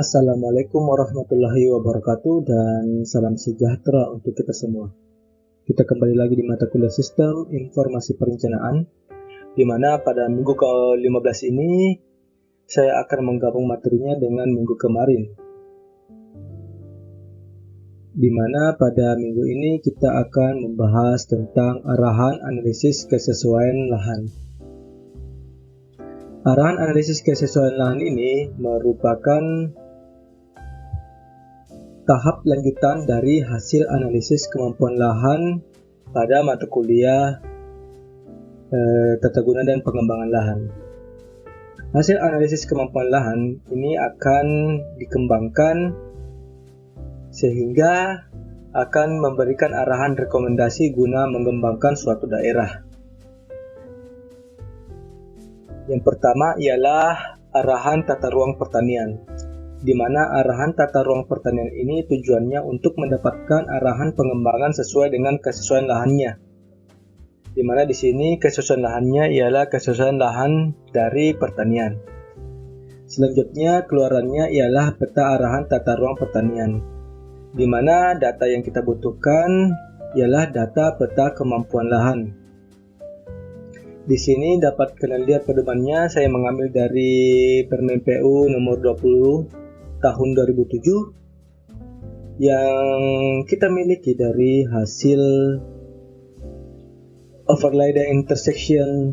Assalamualaikum warahmatullahi wabarakatuh dan salam sejahtera untuk kita semua. Kita kembali lagi di mata kuliah Sistem Informasi Perencanaan, di mana pada minggu ke-15 ini saya akan menggabung materinya dengan minggu kemarin. Di mana pada minggu ini kita akan membahas tentang arahan analisis kesesuaian lahan. Arahan analisis kesesuaian lahan ini merupakan tahap lanjutan dari hasil analisis kemampuan lahan pada mata kuliah tata guna dan pengembangan lahan. Hasil analisis kemampuan lahan ini akan dikembangkan sehingga akan memberikan arahan rekomendasi guna mengembangkan suatu daerah. Yang pertama ialah arahan tata ruang pertanian, di mana arahan tata ruang pertanian ini tujuannya untuk mendapatkan arahan pengembangan sesuai dengan kesesuaian lahannya. Di mana di sini kesesuaian lahannya ialah kesesuaian lahan dari pertanian. Selanjutnya keluarannya ialah peta arahan tata ruang pertanian, di mana data yang kita butuhkan ialah data peta kemampuan lahan. Di sini dapat kalian lihat pedomannya, saya mengambil dari Permen PU nomor 20 tahun 2007 yang kita miliki dari hasil overlay dan intersection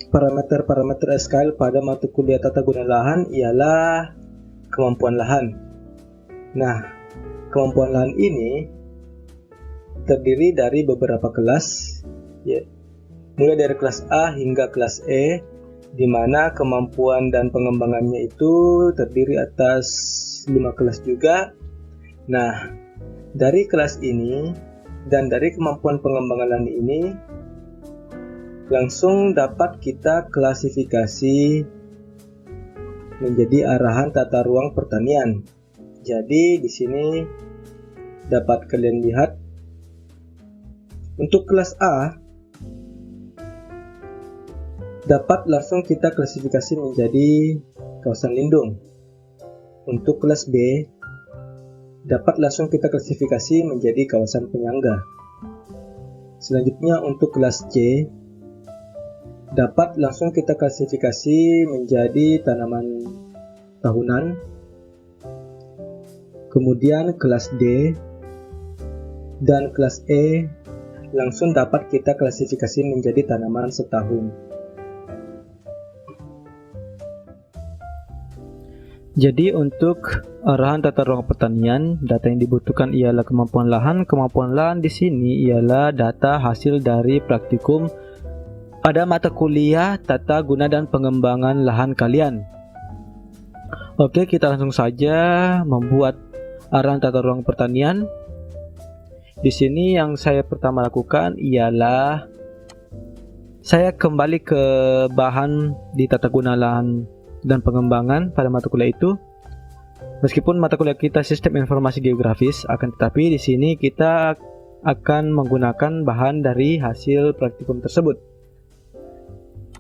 parameter SKL pada mata kuliah tata guna lahan ialah kemampuan lahan. Nah, kemampuan lahan ini terdiri dari beberapa kelas, mulai dari kelas A hingga kelas E, di mana kemampuan dan pengembangannya itu terdiri atas 5 kelas juga. Nah, dari kelas ini dan dari kemampuan pengembangan lahan ini langsung dapat kita klasifikasi menjadi arahan tata ruang pertanian. Jadi di sini dapat kalian lihat untuk kelas A dapat langsung kita klasifikasi menjadi kawasan lindung. Untuk kelas B dapat langsung kita klasifikasi menjadi kawasan penyangga. Selanjutnya untuk kelas C dapat langsung kita klasifikasi menjadi tanaman tahunan. Kemudian kelas D dan kelas E langsung dapat kita klasifikasi menjadi tanaman setahun. Jadi untuk arahan tata ruang pertanian, data yang dibutuhkan ialah kemampuan lahan. Kemampuan lahan di sini ialah data hasil dari praktikum pada mata kuliah tata guna dan pengembangan lahan kalian. Oke, kita langsung saja membuat arahan tata ruang pertanian. Di sini yang saya pertama lakukan ialah saya kembali ke bahan di tata guna lahan dan pengembangan pada mata kuliah itu. Meskipun mata kuliah kita sistem informasi geografis, akan tetapi di sini kita akan menggunakan bahan dari hasil praktikum tersebut.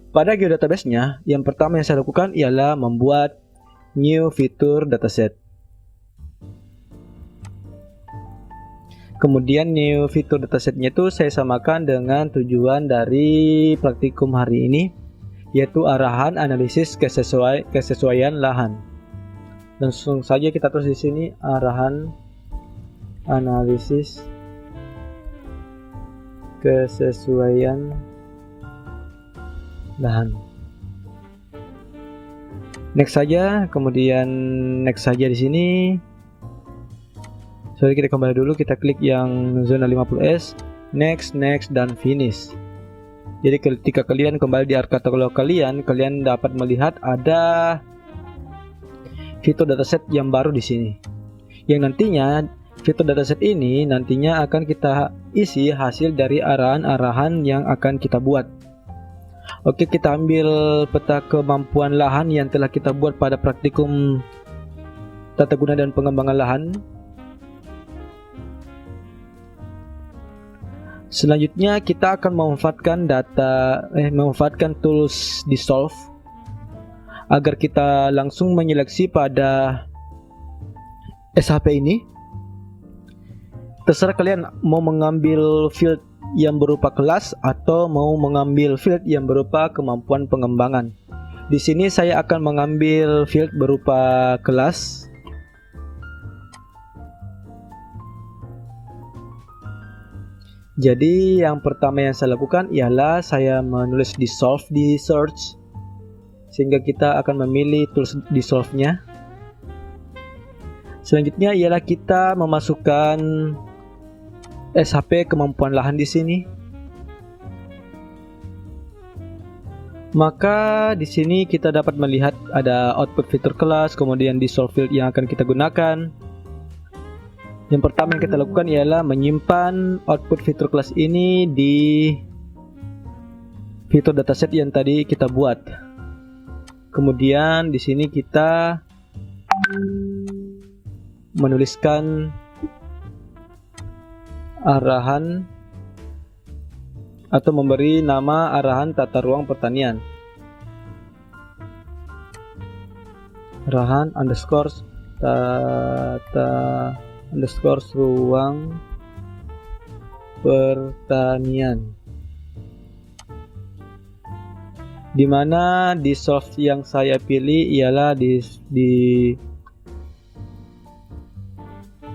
Pada geodatabase-nya, yang pertama yang saya lakukan ialah membuat new feature dataset. Kemudian new feature datasetnya itu saya samakan dengan tujuan dari praktikum hari ini, yaitu arahan analisis kesesuaian lahan. Langsung saja kita tulis di sini arahan analisis kesesuaian lahan. Next saja, kemudian next saja di sini. Sorry, kita kembali dulu, kita klik yang zona 50S, next dan finish. Jadi ketika kalian kembali di katalog kalian dapat melihat ada fitur dataset yang baru di sini. Yang nantinya fitur dataset ini nantinya akan kita isi hasil dari arahan-arahan yang akan kita buat. Oke, kita ambil peta kemampuan lahan yang telah kita buat pada praktikum tata guna dan pengembangan lahan. Selanjutnya kita akan memanfaatkan tools Dissolve agar kita langsung menyeleksi pada SHP ini. Terserah kalian mau mengambil field yang berupa kelas atau mau mengambil field yang berupa kemampuan pengembangan. Di sini saya akan mengambil field berupa kelas. Jadi yang pertama yang saya lakukan ialah saya menulis dissolve di search, sehingga kita akan memilih tools dissolve-nya. Selanjutnya ialah kita memasukkan SHP kemampuan lahan di sini. Maka di sini kita dapat melihat ada output fitur kelas, kemudian dissolve field yang akan kita gunakan. Yang pertama yang kita lakukan ialah menyimpan output fitur kelas ini di fitur dataset yang tadi kita buat. Kemudian di sini kita menuliskan arahan atau memberi nama arahan tata ruang pertanian. Arahan underscore tata underscore ruang pertanian, dimana dissolve yang saya pilih ialah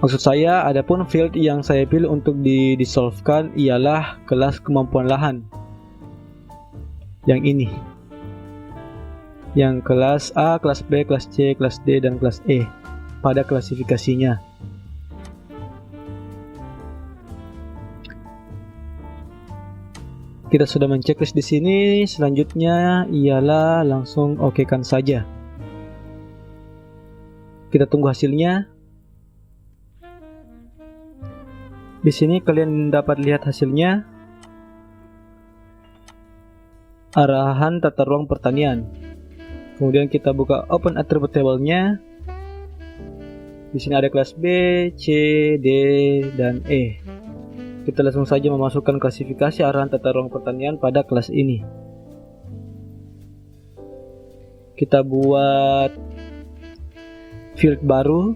maksud saya adapun field yang saya pilih untuk dissolvekan ialah kelas kemampuan lahan yang ini, yang kelas A, kelas B, kelas C, kelas D, dan kelas E pada klasifikasinya. Kita sudah menceklis di sini. Selanjutnya ialah langsung okekan saja. Kita tunggu hasilnya. Di sini kalian dapat lihat hasilnya. Arahan tata ruang pertanian. Kemudian kita buka open attribute table-nya. Di sini ada kelas B, C, D, dan E. Kita langsung saja memasukkan klasifikasi arahan tata ruang pertanian pada kelas ini. Kita buat field baru.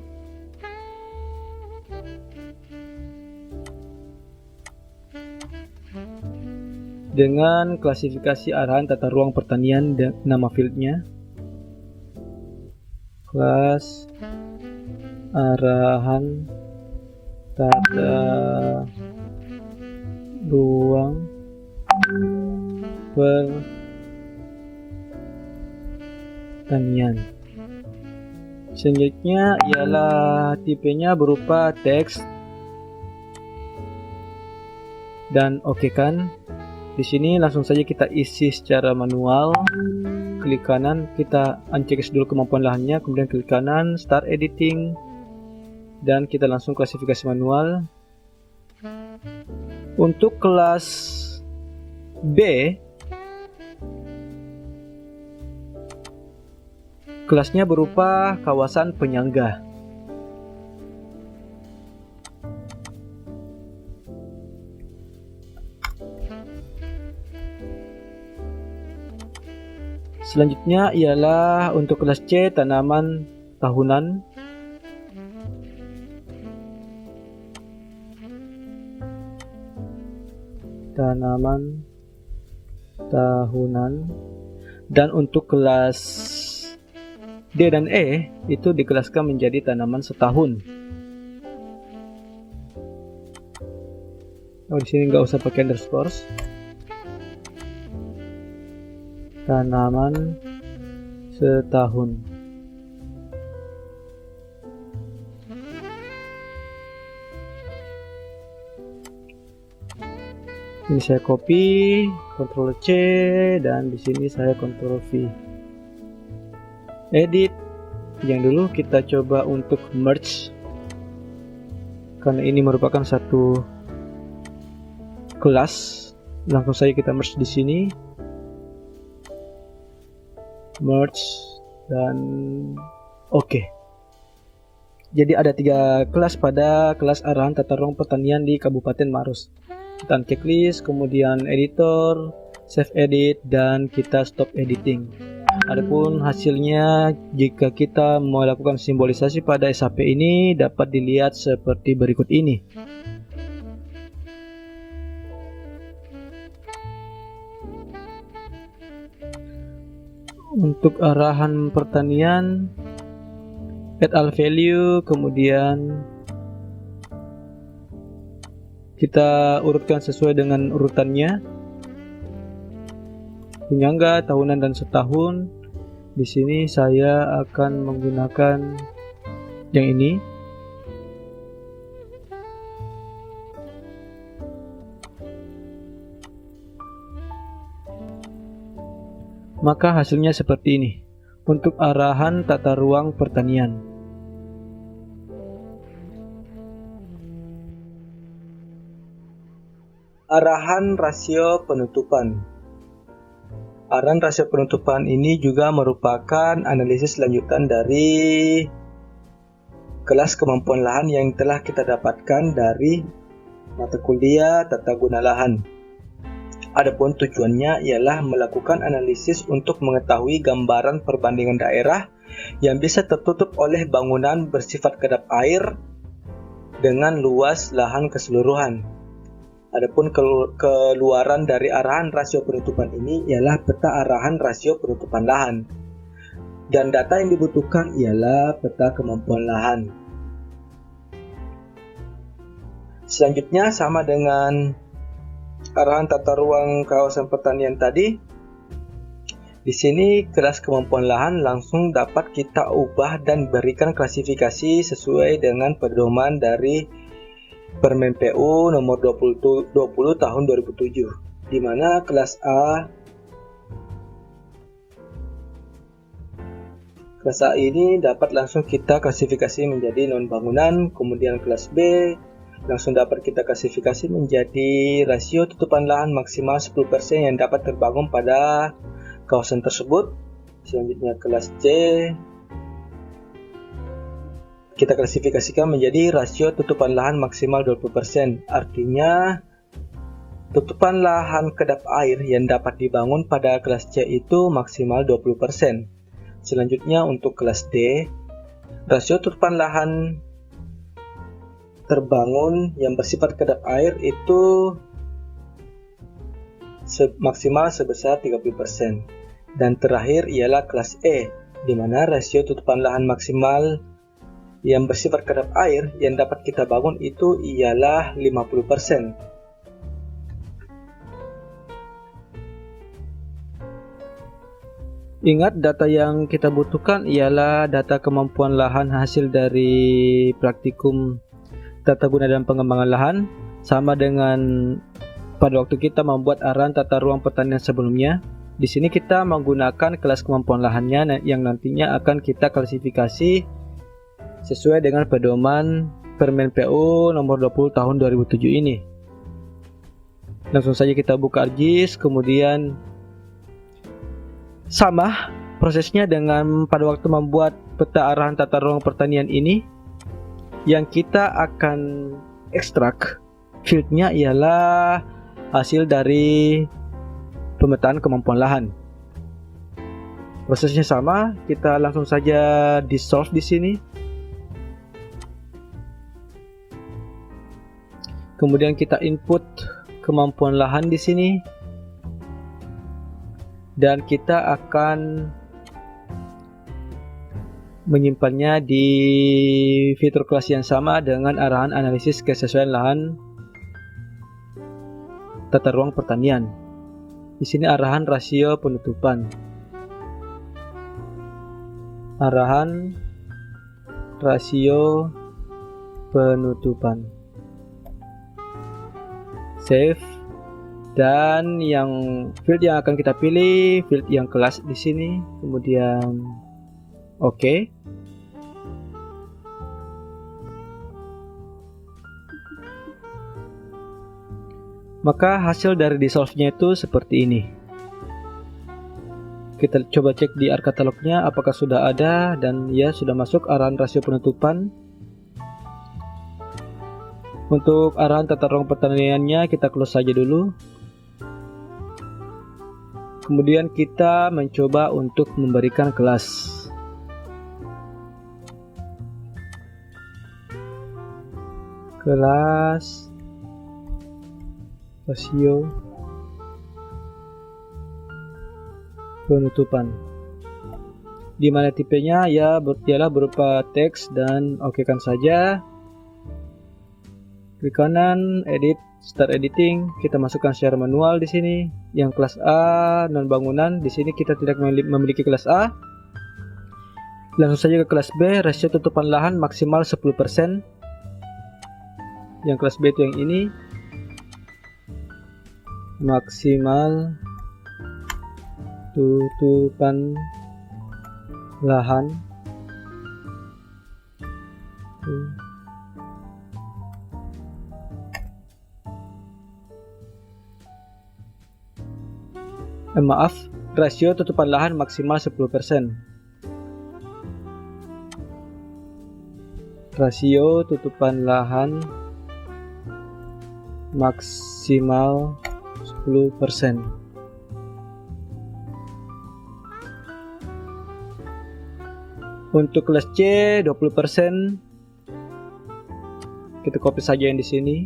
Dengan klasifikasi arahan tata ruang pertanian dan nama fieldnya. Kelas arahan tata ruang pertanian. Selanjutnya ialah tipenya berupa teks dan okekan. Di sini langsung saja kita isi secara manual. Klik kanan, kita uncheck dulu kemampuan lahannya, kemudian klik kanan, start editing, dan kita langsung klasifikasi manual. Untuk kelas B, kelasnya berupa kawasan penyangga. Selanjutnya ialah untuk kelas C, tanaman tahunan. Tanaman tahunan. Dan untuk kelas D dan E itu dikelaskan menjadi tanaman setahun. Oh, di sini nggak usah pakai underscore. Tanaman setahun. Ini saya copy, Ctrl C, dan di sini saya Ctrl V. Edit. Yang dulu kita coba untuk merge, karena ini merupakan satu kelas. Langsung saja kita merge di sini. Merge dan oke. Jadi ada 3 kelas pada kelas arahan tata ruang pertanian di Kabupaten Maros. Kita checklist, kemudian editor, save edit, dan kita stop editing. Adapun hasilnya jika kita melakukan simbolisasi pada SHP ini dapat dilihat seperti berikut ini. Untuk arahan pertanian, add all value, kemudian kita urutkan sesuai dengan urutannya. Penyangga, tahunan, dan setahun. Di sini saya akan menggunakan yang ini. Maka hasilnya seperti ini untuk arahan tata ruang pertanian. Arahan rasio penutupan. Arahan rasio penutupan ini juga merupakan analisis lanjutan dari kelas kemampuan lahan yang telah kita dapatkan dari mata kuliah tata guna lahan. Adapun tujuannya ialah melakukan analisis untuk mengetahui gambaran perbandingan daerah yang bisa tertutup oleh bangunan bersifat kedap air dengan luas lahan keseluruhan. Adapun keluaran dari arahan rasio penutupan ini ialah peta arahan rasio penutupan lahan. Dan data yang dibutuhkan ialah peta kemampuan lahan. Selanjutnya sama dengan arahan tata ruang kawasan pertanian tadi. Di sini kelas kemampuan lahan langsung dapat kita ubah dan berikan klasifikasi sesuai dengan pedoman dari Permen PU nomor 20 tahun 2007, di mana kelas A ini dapat langsung kita klasifikasi menjadi non bangunan, kemudian kelas B langsung dapat kita klasifikasi menjadi rasio tutupan lahan maksimal 10% yang dapat terbangun pada kawasan tersebut. Selanjutnya kelas C kita klasifikasikan menjadi rasio tutupan lahan maksimal 20%. Artinya tutupan lahan kedap air yang dapat dibangun pada kelas C itu maksimal 20%. Selanjutnya untuk kelas D, rasio tutupan lahan terbangun yang bersifat kedap air itu maksimal sebesar 30%. Dan terakhir ialah kelas E, di mana rasio tutupan lahan maksimal yang bersifat kedap air yang dapat kita bangun itu ialah 50%. Ingat, data yang kita butuhkan ialah data kemampuan lahan hasil dari praktikum tata guna dan pengembangan lahan, sama dengan pada waktu kita membuat arahan tata ruang pertanian sebelumnya. Di sini kita menggunakan kelas kemampuan lahannya yang nantinya akan kita klasifikasi sesuai dengan pedoman Permen PU nomor 20 tahun 2007 ini. Langsung saja kita buka ArcGIS, kemudian sama prosesnya dengan pada waktu membuat peta arahan tata ruang pertanian ini. Yang kita akan ekstrak fieldnya ialah hasil dari pemetaan kemampuan lahan. Prosesnya sama, kita langsung saja dissolve di sini. Kemudian kita input kemampuan lahan di sini, dan kita akan menyimpannya di fitur kelas yang sama dengan arahan analisis kesesuaian lahan tata ruang pertanian. Di sini arahan rasio penutupan. Arahan rasio penutupan. Save, dan yang field yang akan kita pilih field yang kelas di sini, kemudian oke. Maka hasil dari dissolve-nya itu seperti ini. Kita coba cek di ArcCatalog-nya apakah sudah ada, dan ya sudah masuk arahan rasio penutupan. Untuk arahan tata ruang pertaniannya kita close saja dulu. Kemudian kita mencoba untuk memberikan kelas. Kelas rasio penutupan, di mana tipenya ialah berupa teks, dan okekan saja. Klik kanan, edit, start editing. Kita masukkan secara manual di sini. Yang kelas A non bangunan, di sini kita tidak memiliki kelas A. Langsung saja ke kelas B, rasio tutupan lahan maksimal 10%. Yang kelas B itu yang ini, maksimal tutupan lahan rasio tutupan lahan maksimal 10%. Rasio tutupan lahan maksimal 10%. Untuk kelas C 20%. Kita copy saja yang di sini.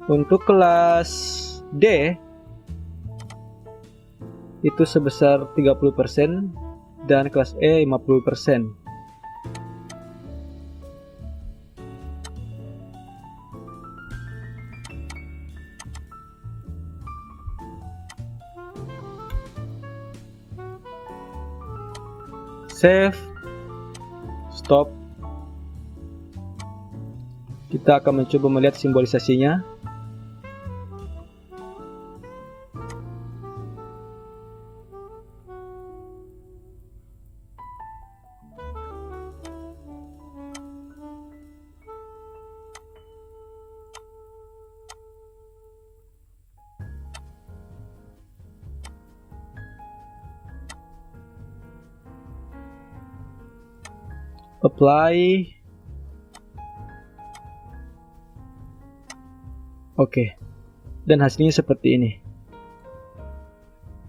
Untuk kelas D itu sebesar 30% dan kelas E 50%. Save, stop. Kita akan mencoba melihat simbolisasinya. Apply. Oke. Dan hasilnya seperti ini.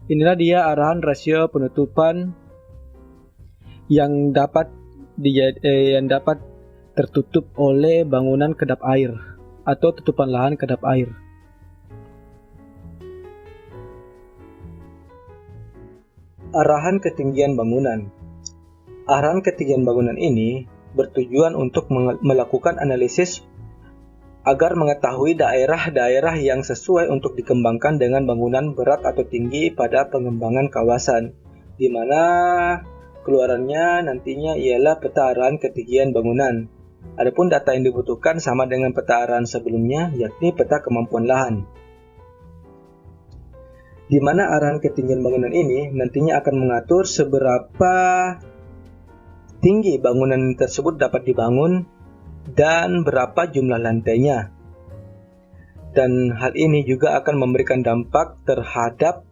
Inilah dia arahan rasio penutupan yang dapat tertutup oleh bangunan kedap air atau tutupan lahan kedap air. Arahan ketinggian bangunan. Arahan ketinggian bangunan ini bertujuan untuk melakukan analisis agar mengetahui daerah-daerah yang sesuai untuk dikembangkan dengan bangunan berat atau tinggi pada pengembangan kawasan, di mana keluarannya nantinya ialah peta arahan ketinggian bangunan. Adapun data yang dibutuhkan sama dengan peta arahan sebelumnya, yakni peta kemampuan lahan. Di mana arahan ketinggian bangunan ini nantinya akan mengatur seberapa tinggi bangunan tersebut dapat dibangun dan berapa jumlah lantainya. Dan hal ini juga akan memberikan dampak terhadap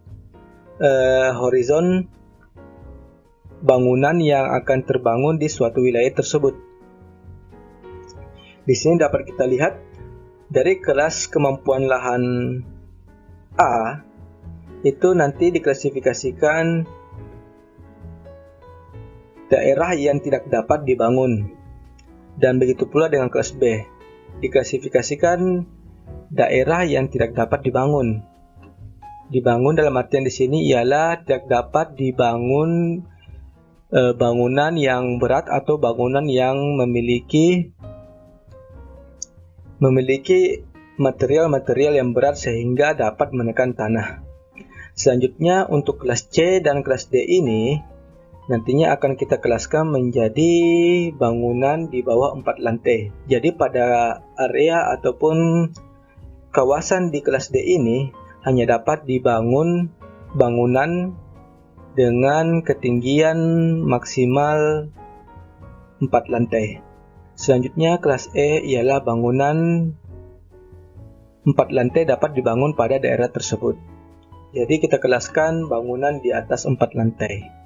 horizon bangunan yang akan terbangun di suatu wilayah tersebut. Di sini dapat kita lihat dari kelas kemampuan lahan A itu nanti diklasifikasikan daerah yang tidak dapat dibangun, dan begitu pula dengan kelas B diklasifikasikan daerah yang tidak dapat dibangun. Dibangun dalam artian di sini ialah tidak dapat dibangun bangunan yang berat atau bangunan yang memiliki material-material yang berat sehingga dapat menekan tanah. Selanjutnya untuk kelas C dan kelas D ini nantinya akan kita kelaskan menjadi bangunan di bawah 4 lantai. Jadi pada area ataupun kawasan di kelas D ini hanya dapat dibangun bangunan dengan ketinggian maksimal 4 lantai. Selanjutnya kelas E ialah bangunan 4 lantai dapat dibangun pada daerah tersebut. Jadi kita kelaskan bangunan di atas 4 lantai.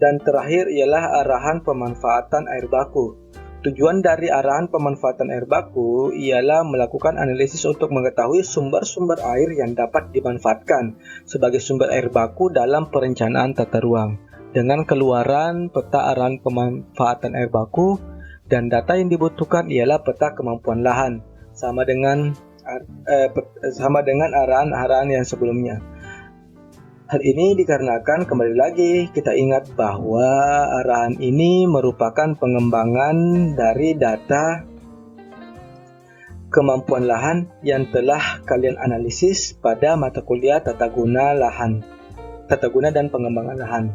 Dan terakhir ialah arahan pemanfaatan air baku. Tujuan dari arahan pemanfaatan air baku ialah melakukan analisis untuk mengetahui sumber-sumber air yang dapat dimanfaatkan sebagai sumber air baku dalam perencanaan tata ruang. Dengan keluaran peta arahan pemanfaatan air baku dan data yang dibutuhkan ialah peta kemampuan lahan, sama dengan arahan-arahan yang sebelumnya. Hal ini dikarenakan kembali lagi kita ingat bahwa arahan ini merupakan pengembangan dari data kemampuan lahan yang telah kalian analisis pada mata kuliah tata guna dan pengembangan lahan.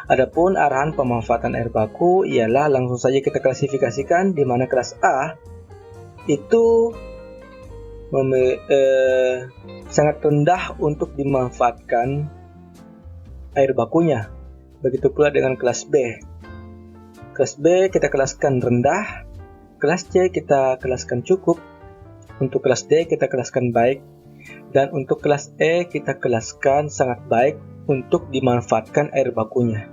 Adapun arahan pemanfaatan air baku ialah langsung saja kita klasifikasikan, di mana kelas A itu sangat rendah untuk dimanfaatkan air bakunya. Begitu pula dengan kelas B. Kelas B kita kelaskan rendah, kelas C kita kelaskan cukup, untuk kelas D kita kelaskan baik, dan untuk kelas E kita kelaskan sangat baik untuk dimanfaatkan air bakunya.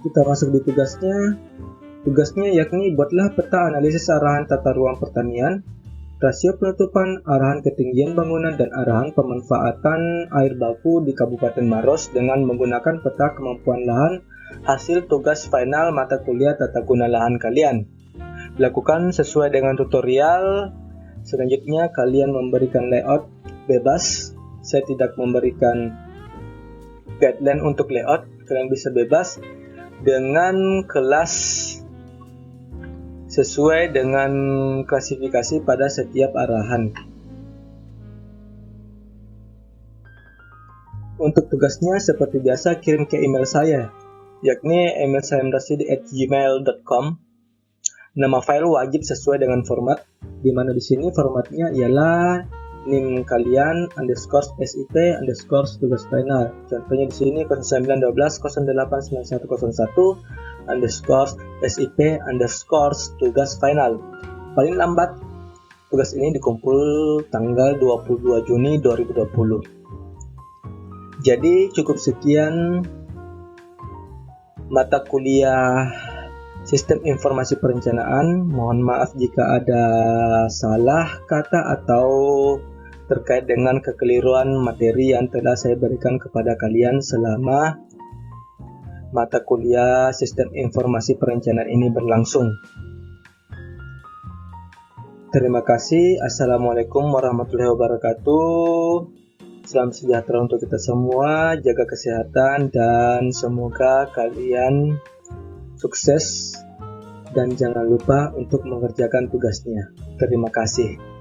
Kita masuk di tugasnya. Tugasnya yakni buatlah peta analisis arahan tata ruang pertanian, rasio penutupan, arahan ketinggian bangunan, dan arahan pemanfaatan air baku di Kabupaten Maros dengan menggunakan peta kemampuan lahan hasil tugas final mata kuliah tata guna lahan kalian. Lakukan sesuai dengan tutorial. Selanjutnya kalian memberikan layout bebas. Saya tidak memberikan guideline untuk layout. Kalian bisa bebas dengan kelas sesuai dengan klasifikasi pada setiap arahan. Untuk tugasnya seperti biasa kirim ke email saya, yakni email saimrasidi@gmail.com. Nama file wajib sesuai dengan format, di mana di sini formatnya ialah NIM kalian _SIP tugas final. Contohnya di sini 0912089101 SIP tugas final. Paling lambat tugas ini dikumpul tanggal 22 Juni 2020. Jadi cukup sekian mata kuliah Sistem Informasi Perencanaan. Mohon maaf jika ada salah kata atau terkait dengan kekeliruan materi yang telah saya berikan kepada kalian selama mata kuliah Sistem Informasi Perencanaan ini berlangsung. Terima kasih. Assalamualaikum warahmatullahi wabarakatuh. Salam sejahtera untuk kita semua. Jaga kesehatan dan semoga kalian sukses dan jangan lupa untuk mengerjakan tugasnya. Terima kasih.